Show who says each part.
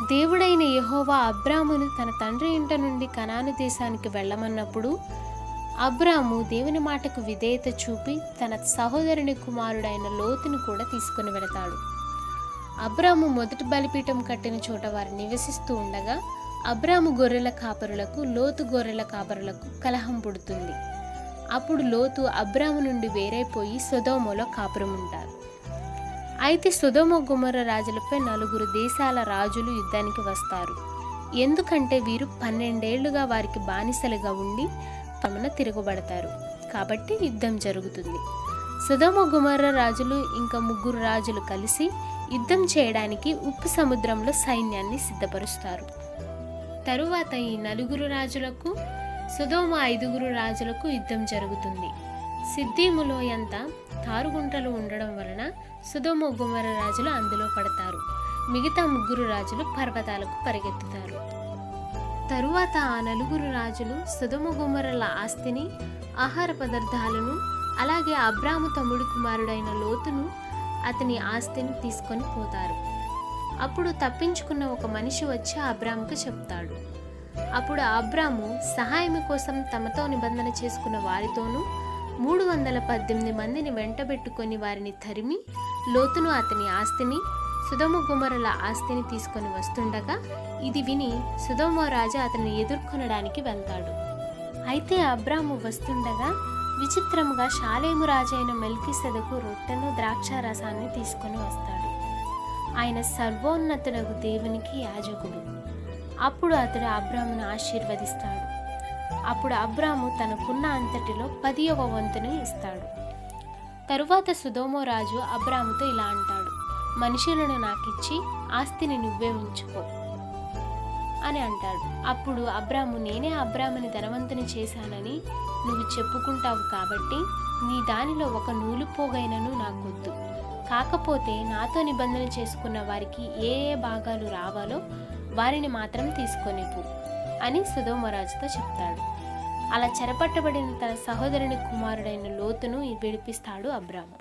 Speaker 1: దేవుడైన యెహోవా అబ్రామును తన తండ్రి ఇంట నుండి కనాను దేశానికి వెళ్ళమన్నప్పుడు అబ్రాము దేవుని మాటకు విధేయత చూపి తన సహోదరుని కుమారుడైన లోతును కూడా తీసుకుని వెళతాడు. అబ్రాము మొదటి బలిపీఠం కట్టిన చోట వారు నివసిస్తూ ఉండగా అబ్రాము గొర్రెల కాపరులకు లోతు గొర్రెల కాపరులకు కలహం పుడుతుంది. అప్పుడు లోతు అబ్రాము నుండి వేరైపోయి సొదొమలో కాపురం ఉంటారు. అయితే సొదొమ గొమొర్రా రాజులపై 4 దేశాల రాజులు యుద్ధానికి వస్తారు. ఎందుకంటే వీరు 12 ఏళ్లుగా వారికి బానిసలుగా ఉండి తమన తిరగబడతారు. కాబట్టి యుద్ధం జరుగుతుంది. సొదొమ గొమొర్రా రాజులు ఇంకా 3 రాజులు కలిసి యుద్ధం చేయడానికి ఉప్పు సముద్రంలో సైన్యాన్ని సిద్ధపరుస్తారు. తరువాత ఈ 4 రాజులకు సొదొమ 5 రాజులకు యుద్ధం జరుగుతుంది. సిద్దీము లోయంత తారుగుంటలు ఉండడం వలన సొదొమ గొమొర్రా రాజులు అందులో పడతారు. మిగతా 3 రాజులు పర్వతాలకు పరిగెత్తుతారు. తరువాత ఆ 4 రాజులు సొదొమ గొమొర్రాల ఆస్తిని, ఆహార పదార్థాలను, అలాగే అబ్రాము తమ్ముడి కుమారుడైన లోతును అతని ఆస్తిని తీసుకొని పోతారు. అప్పుడు తప్పించుకున్న ఒక మనిషి వచ్చి అబ్రాముకు చెప్తాడు. అప్పుడు అబ్రాము సహాయం కోసం తమతో నిబంధన చేసుకున్న వారితోనూ 318 మందిని వెంటబెట్టుకొని వారిని తరిమి లోతును, అతని ఆస్తిని, సొదొమ గొమొర్రాల ఆస్తిని తీసుకొని వస్తుండగా ఇది విని సొదొమ రాజు అతన్ని ఎదుర్కొనడానికి వెళ్తాడు. అయితే అబ్రాము వస్తుండగా విచిత్రముగా షాలేము రాజైన మెల్కీసెదెకు రొట్టెను ద్రాక్షారసాన్ని తీసుకొని వస్తాడు. ఆయన సర్వోన్నతుడగు దేవునికి యాజకుడు. అప్పుడు అతడు అబ్రామును ఆశీర్వదిస్తాడు. అప్పుడు అబ్రాము తనకున్న అంతటిలో 10వ వంతుని ఇస్తాడు. తరువాత సొదొమ రాజు అబ్రాముతో ఇలా అంటాడు, మనుషులను నాకిచ్చి ఆస్తిని నువ్వే ఉంచుకో అని అంటాడు. అప్పుడు అబ్రాము, నేనే అబ్రాముని ధనవంతుని చేశానని నువ్వు చెప్పుకుంటావు కాబట్టి నీ దానిలో ఒక నూలు పోగైనను నాకొద్దు. కాకపోతే నాతో నిబంధన చేసుకున్న వారికి ఏ ఏ భాగాలు రావాలో వారిని మాత్రం తీసుకొనిపో అని సొదొమ రాజుతో చెప్తాడు. అలా చెరపట్టబడిన తన సహోదరుని కుమారుడైన లోతును విడిపిస్తాడు అబ్రాము.